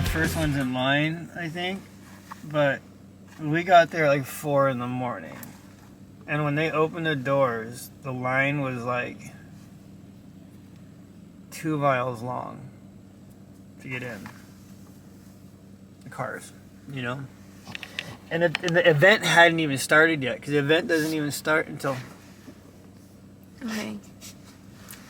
first ones in line, I think. But we got there like 4 in the morning. And when they opened the doors, the line was like 2 miles long to get in. The cars, you know? And the event hadn't even started yet, because the event doesn't even start until... Okay.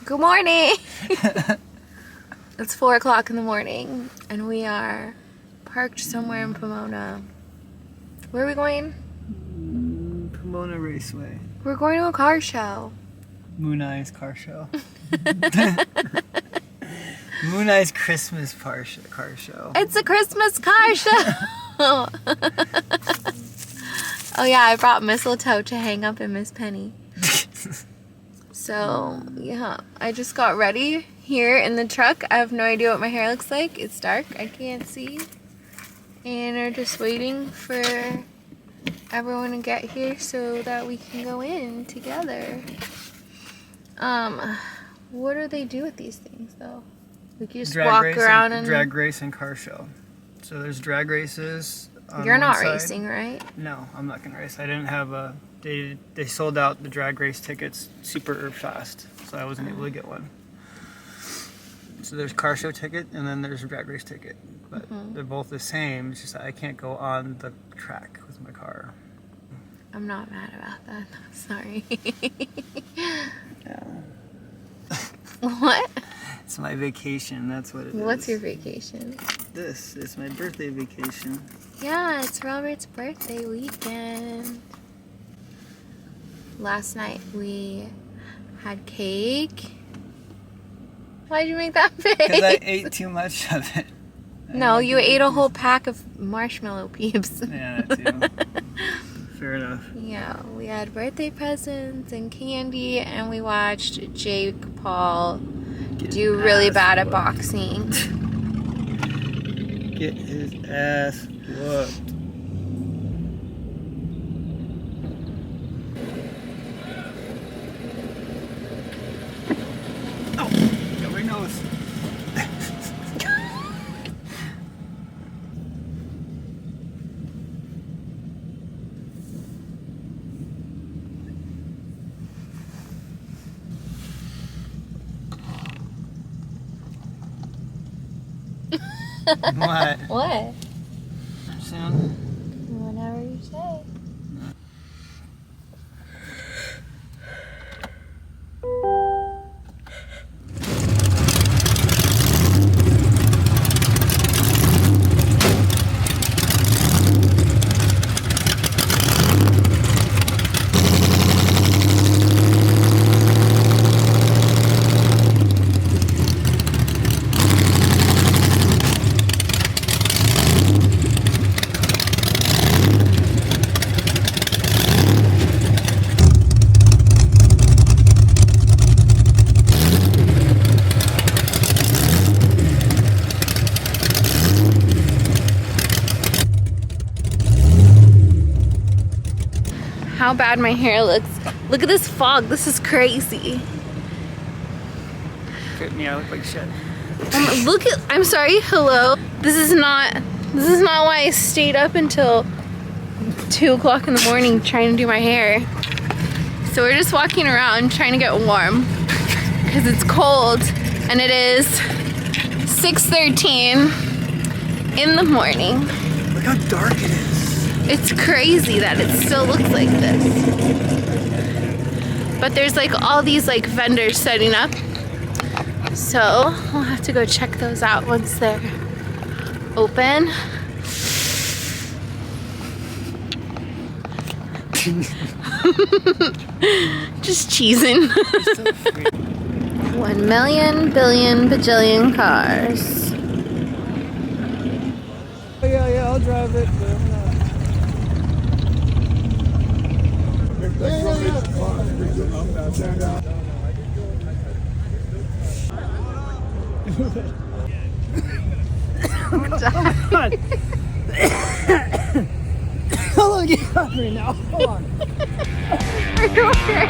Good morning! It's 4 o'clock in the morning, and we are parked somewhere in Pomona. Where are we going? Pomona Raceway. We're going to a car show. Mooneyes car show. Mooneyes Christmas car show. It's a Christmas car show! Oh yeah, I brought mistletoe to hang up in Miss Penny. So, yeah, I just got ready here in the truck. I have no idea what my hair looks like. It's dark, I can't see. And we're just waiting for everyone to get here so that we can go in together. What do they do with these things though? Like you just walk around and... Drag race and car show. So there's drag races on You're not one side. racing, right? No, I'm not gonna race. I didn't have a... They sold out the drag race tickets super fast, so I wasn't able to get one. So there's car show ticket and then there's a drag race ticket, but they're both the same. It's just that I can't go on the track with my car. I'm not mad about that. Sorry. Yeah. What? It's my vacation. That's what it is. What's your vacation? This is my birthday vacation. Yeah, it's Robert's birthday weekend. Last night we had cake. Why'd you make that face? Because I ate too much of it. No, you ate a whole pack of marshmallow peeps. Yeah, that too. Fair enough. Yeah, we had birthday presents and candy, and we watched Jake Paul do really bad at boxing. Get his ass whooped. Oh, got my nose. What? What? Soon? Whenever you say. How bad my hair looks. Look at this fog. This is crazy. Look at me, I look like shit. Look at, I'm sorry, hello. This is not why I stayed up until 2 o'clock in the morning trying to do my hair. So we're just walking around trying to get warm because it's cold and it is 6:13 in the morning. Look how dark it is. It's crazy that it still looks like this. But there's like all these like vendors setting up. So we'll have to go check those out once they're open. Just cheesing. 1 million billion bajillion cars. Yeah, I'll drive it. How long you got me now? Hold on. Are you okay?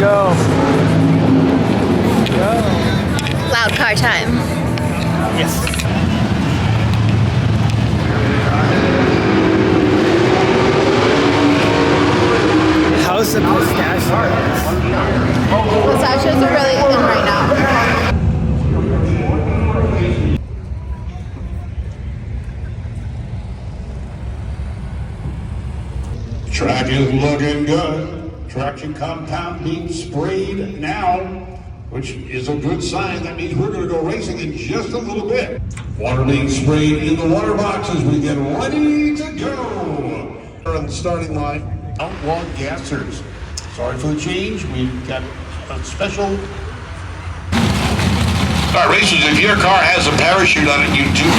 go. Go. Loud car time. Yes. House of Pistachios. Pistachios are really in right now. Track is looking good. Traction compound being sprayed now, which is a good sign. That means we're going to go racing in just a little bit. Water being sprayed in the water boxes. We get ready to go. We're on the starting line. Outlaw gassers. Sorry for the change. We've got a special. All right, racers, if your car has a parachute on it, you do.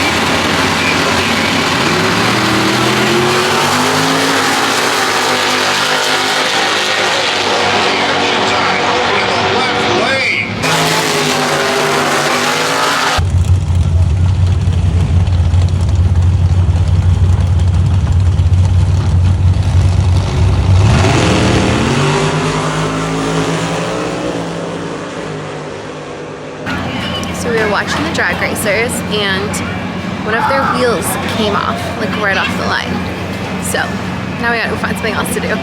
So we were watching the drag racers and one of their wheels came off, like right off the line. So now we gotta go find something else to do.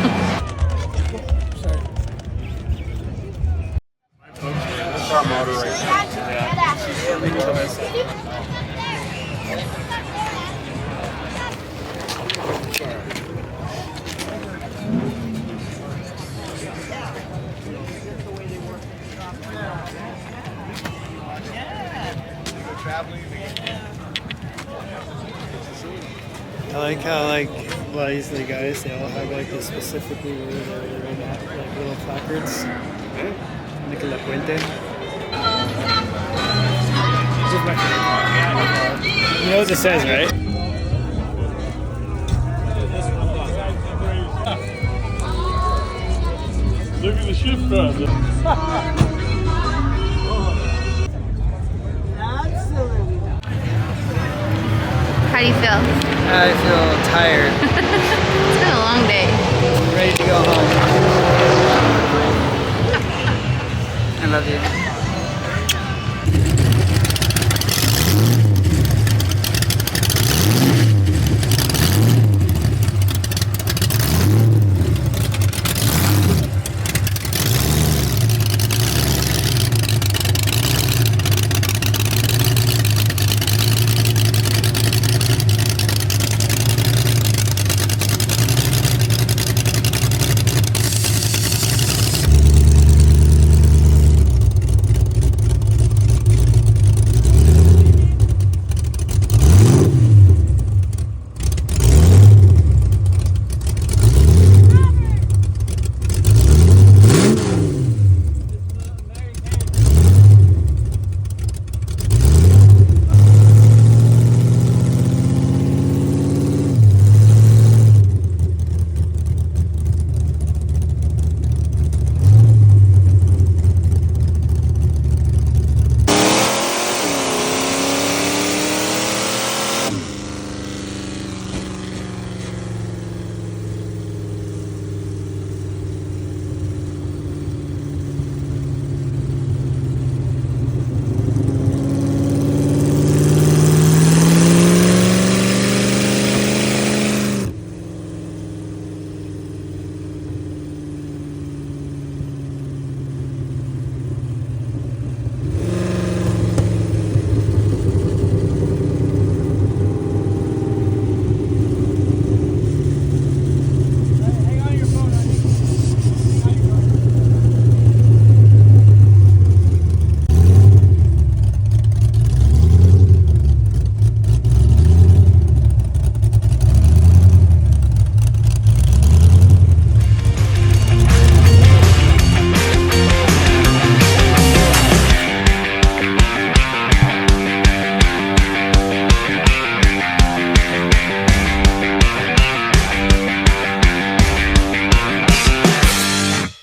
I like how like a lot of these guys, they all have like a specifically where they're in at, like little placards. Like La Puente. This is my favorite part. You know what it says, right? Look at the shift brother. How do you feel? I feel tired.